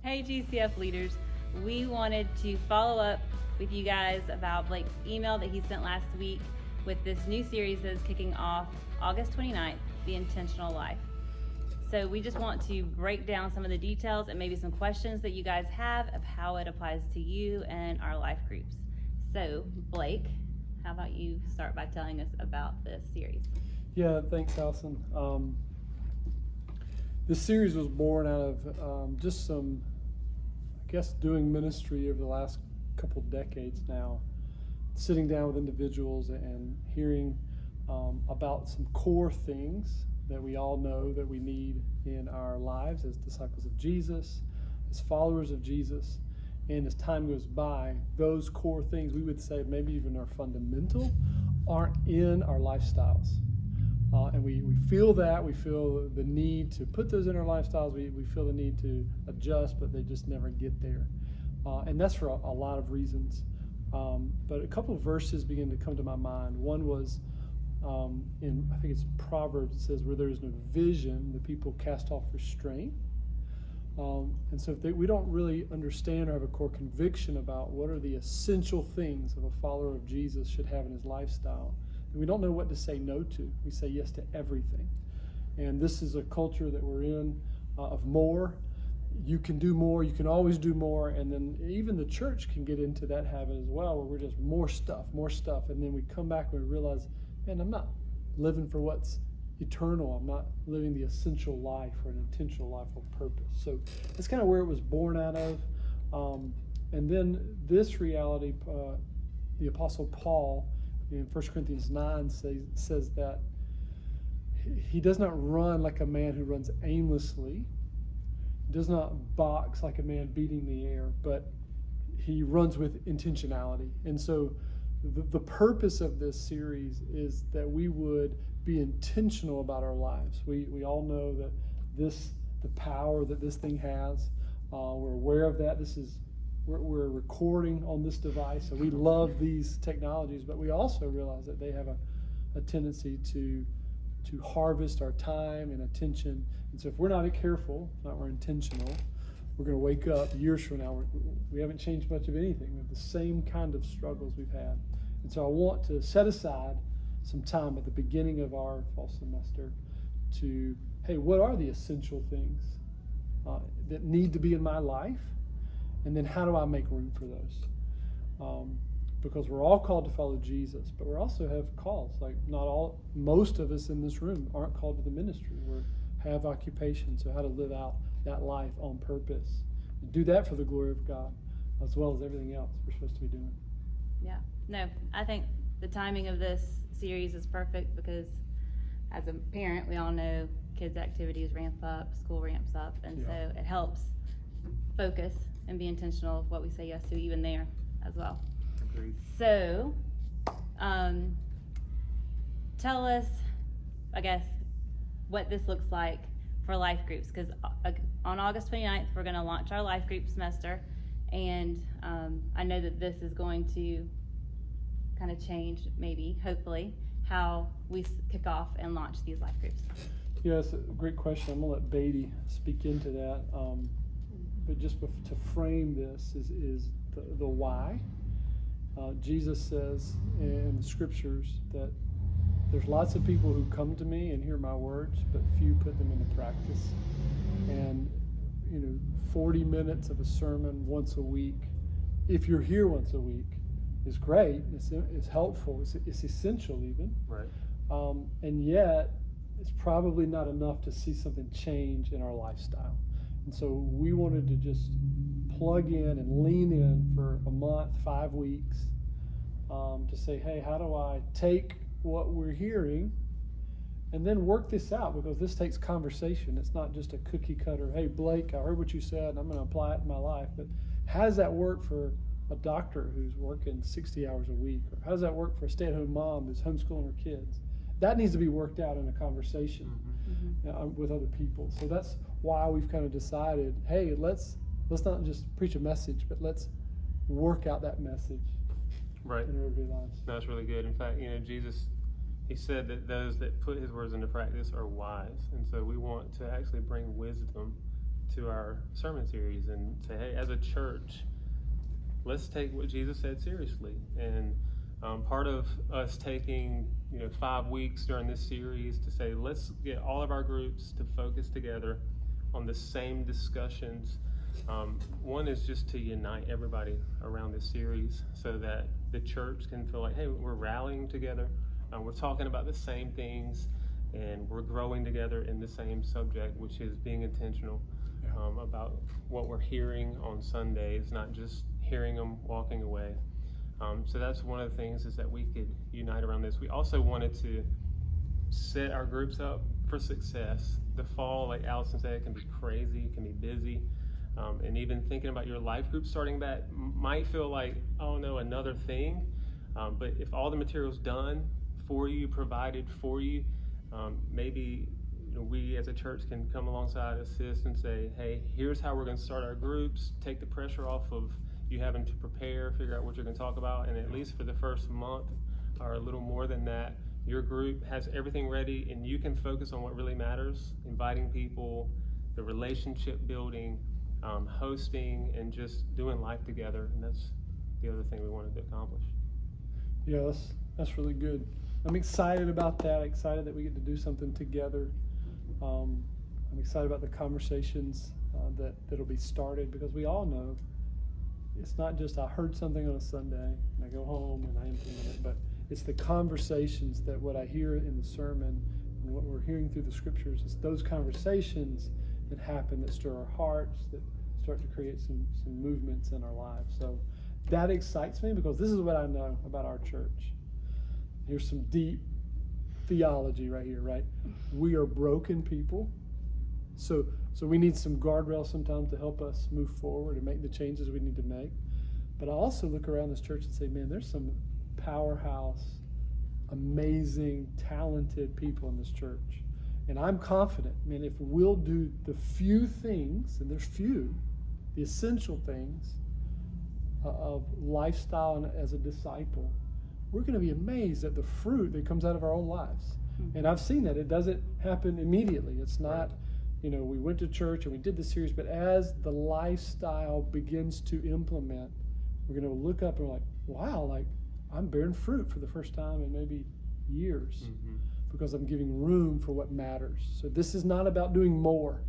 Hey GCF leaders, we wanted to follow up with you guys about Blake's email that he sent last week with this new series that is kicking off August 29th, The Intentional Life. So we just want to break down some of the details and maybe some questions that you guys have of how it applies to you and our life groups. So Blake, how about you start by telling us about this series? Yeah, thanks, Allison. This series was born out of just some, I guess, doing ministry over the last couple decades now, sitting down with individuals and hearing about some core things that we all know that we need in our lives as disciples of Jesus, as followers of Jesus. And as time goes by, those core things, we would say maybe even are fundamental, aren't in our lifestyles. And we feel that, we feel the need to put those in our lifestyles, we feel the need to adjust, but they just never get there. And that's for a lot of reasons. But a couple of verses begin to come to my mind. One was in, I think it's Proverbs, it says, where there is no vision, the people cast off restraint. And so if we don't really understand or have a core conviction about what are the essential things of a follower of Jesus should have in his lifestyle, we don't know what to say no to. We say yes to everything. And this is a culture that we're in of more. You can do more. You can always do more. And then even the church can get into that habit as well, where we're just more stuff. And then we come back and we realize, man, I'm not living for what's eternal. I'm not living the essential life or an intentional life of purpose. So that's kind of where it was born out of. And then this reality, the Apostle Paul, in 1 Corinthians 9 says that he does not run like a man who runs aimlessly. He does not box like a man beating the air, but he runs with intentionality. And so the purpose of this series is that we would be intentional about our lives. We all know that the power that this thing has. We're aware of that. We're recording on this device, so we love these technologies, but we also realize that they have a tendency to harvest our time and attention. And so if we're not careful, if not we're intentional, we're going to wake up years from now. We haven't changed much of anything. We have the same kind of struggles we've had. And so I want to set aside some time at the beginning of our fall semester to, hey, what are the essential things that need to be in my life? And then how do I make room for those? Because we're all called to follow Jesus, but we also have calls. Like most of us in this room aren't called to the ministry. We have occupations, so how to live out that life on purpose. And do that for the glory of God, as well as everything else we're supposed to be doing. Yeah, no, I think the timing of this series is perfect because as a parent, we all know kids' activities ramp up, school ramps up, and so it helps focus and be intentional of what we say yes to even there as well. Agreed. So, tell us, I guess, what this looks like for life groups, because on August 29th, we're going to launch our life group semester, and I know that this is going to kind of change, maybe, hopefully, how we kick off and launch these life groups. Yeah, it's a great question. I'm going to let Beatty speak into that. But just to frame this is the why. Jesus says in the scriptures that there's lots of people who come to me and hear my words, but few put them into practice. And 40 minutes of a sermon once a week, if you're here once a week, is great. It's helpful. It's essential even. Right. And yet, it's probably not enough to see something change in our lifestyle. And so we wanted to just plug in and lean in for a month, 5 weeks, to say, hey, how do I take what we're hearing and then work this out? Because this takes conversation. It's not just a cookie cutter, hey, Blake, I heard what you said, and I'm going to apply it in my life. But how does that work for a doctor who's working 60 hours a week? Or how does that work for a stay-at-home mom who's homeschooling her kids? That needs to be worked out in a conversation with other people. So that's why we've kind of decided, hey, let's not just preach a message, but let's work out that message right in our everyday lives. No, that's really good. In fact, Jesus, he said that those that put his words into practice are wise. And so we want to actually bring wisdom to our sermon series and say, hey, as a church, let's take what Jesus said seriously. And part of us taking 5 weeks during this series to say, let's get all of our groups to focus together on the same discussions. One is just to unite everybody around this series so that the church can feel like, hey, we're rallying together, we're talking about the same things, and we're growing together in the same subject, which is being intentional about what we're hearing on Sundays, not just hearing them walking away. So that's one of the things, is that we could unite around this. We also wanted to set our groups up for success. The fall, like Allison said, can be crazy, it can be busy. And even thinking about your life group starting back might feel like, oh no, another thing. But if all the material's done for you, provided for you, maybe we as a church can come alongside, assist, and say, hey, here's how we're going to start our groups, take the pressure off of you having to prepare, figure out what you're going to talk about, and at least for the first month or a little more than that, your group has everything ready and you can focus on what really matters, inviting people, the relationship building, hosting, and just doing life together. And that's the other thing we wanted to accomplish. Yeah, that's really good. I'm excited about that, excited that we get to do something together. I'm excited about the conversations that'll be started, because we all know it's not just I heard something on a Sunday and I go home and I implement it, but it's the conversations that what I hear in the sermon and what we're hearing through the scriptures. It's those conversations that happen, that stir our hearts, that start to create some movements in our lives. So that excites me, because this is what I know about our church. Here's some deep theology right here, right? We are broken people. So we need some guardrails sometimes to help us move forward and make the changes we need to make. But I also look around this church and say, man, there's some powerhouse, amazing, talented people in this church. And I'm confident, man, if we'll do the few things, and there's few, the essential things of lifestyle and as a disciple, we're going to be amazed at the fruit that comes out of our own lives. Mm-hmm. And I've seen that. It doesn't happen immediately. It's not, we went to church and we did the series, but as the lifestyle begins to implement, we're going to look up and we're like, wow, like I'm bearing fruit for the first time in maybe years, mm-hmm. because I'm giving room for what matters. So this is not about doing more,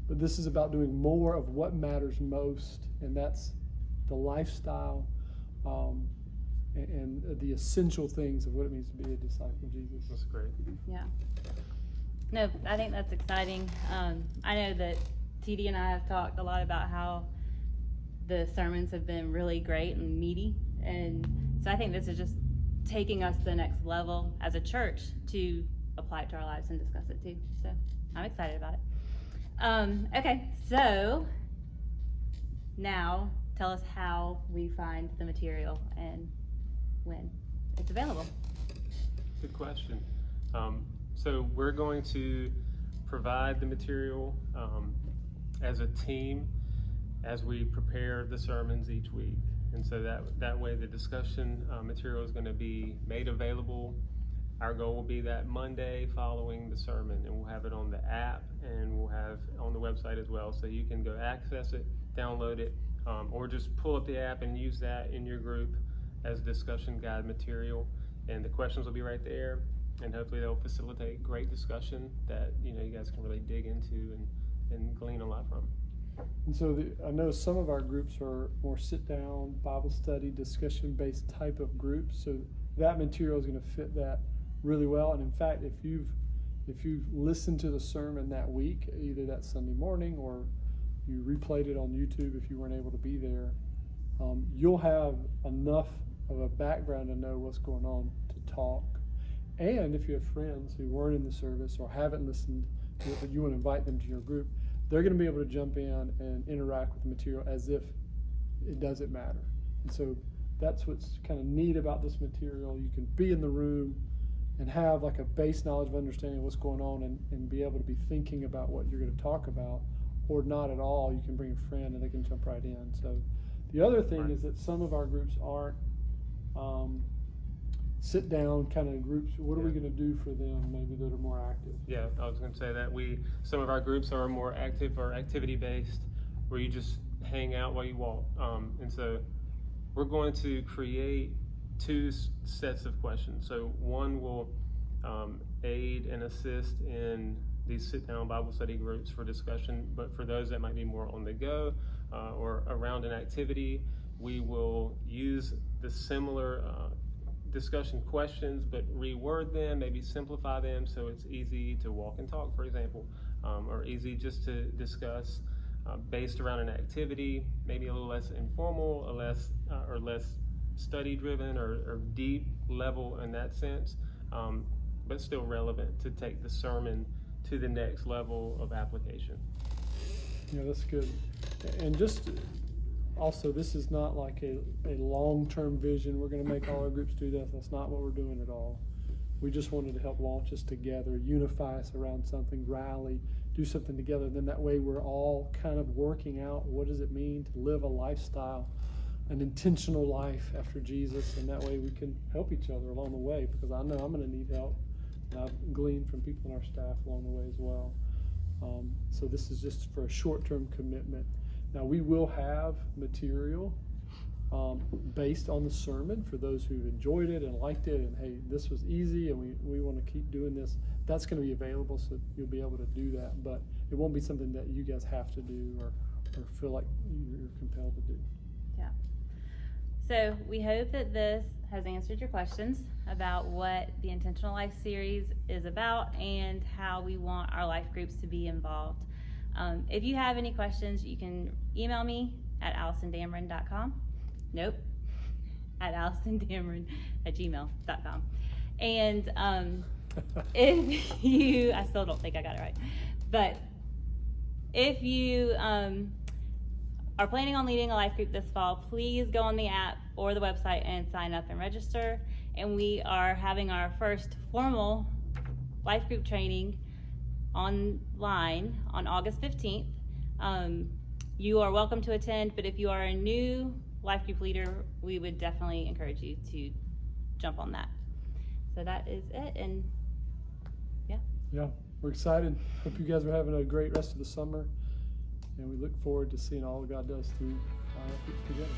but this is about doing more of what matters most, and that's the lifestyle, and the essential things of what it means to be a disciple of Jesus. That's great. Yeah. No, I think that's exciting. I know that TD and I have talked a lot about how the sermons have been really great and meaty, and so I think this is just taking us to the next level as a church to apply it to our lives and discuss it too. So I'm excited about it. Okay, so now tell us how we find the material and when it's available. Good question. So we're going to provide the material as a team as we prepare the sermons each week. And so that way the discussion material is going to be made available. Our goal will be that Monday following the sermon, and we'll have it on the app and we'll have on the website as well. So you can go access it, download it, or just pull up the app and use that in your group as discussion guide material. And the questions will be right there, and hopefully they'll facilitate great discussion that you guys can really dig into and glean a lot from. And so I know some of our groups are more sit-down, Bible study, discussion-based type of groups. So that material is going to fit that really well. And in fact, if you've listened to the sermon that week, either that Sunday morning or you replayed it on YouTube if you weren't able to be there, you'll have enough of a background to know what's going on to talk. And if you have friends who weren't in the service or haven't listened to it, but you want to invite them to your group, they're going to be able to jump in and interact with the material as if it doesn't matter. And so that's what's kind of neat about this material. You can be in the room and have like a base knowledge of understanding what's going on and be able to be thinking about what you're going to talk about, or not at all. You can bring a friend and they can jump right in. So the other thing is that some of our groups aren't sit down kind of groups. What are we Yeah. going to do for them maybe that are more active? Yeah, I was going to say that some of our groups are more active or activity based, where you just hang out while you walk. And so we're going to create two sets of questions. So one will aid and assist in these sit-down Bible study groups for discussion, but for those that might be more on the go or around an activity, we will use the similar discussion questions, but reword them, maybe simplify them so it's easy to walk and talk, for example, or easy just to discuss based around an activity, maybe a little less informal, or less study driven or deep level in that sense, but still relevant to take the sermon to the next level of application. Yeah, that's good. And just also, this is not like a long-term vision. We're going to make all our groups do this. That's not what we're doing at all. We just wanted to help launch us together, unify us around something, rally, do something together. And then that way we're all kind of working out what does it mean to live a lifestyle, an intentional life after Jesus. And that way we can help each other along the way, because I know I'm going to need help. And I've gleaned from people in our staff along the way as well. So this is just for a short-term commitment. Now, we will have material based on the sermon for those who've enjoyed it and liked it, and hey, this was easy and we want to keep doing this. That's going to be available, so you'll be able to do that, but it won't be something that you guys have to do or feel like you're compelled to do. Yeah. So we hope that this has answered your questions about what the Intentional Life series is about and how we want our life groups to be involved. If you have any questions, you can email me at AllisonDameron.com. Nope. At AllisonDameron@gmail.com. And if you, I still don't think I got it right, but if you are planning on leading a life group this fall, please go on the app or the website and sign up and register. And we are having our first formal life group training online on August 15th. You are welcome to attend, but if you are a new life group leader, we would definitely encourage you to jump on that. So that is it, and Yeah, we're excited. Hope you guys are having a great rest of the summer, and we look forward to seeing all God does through our efforts together.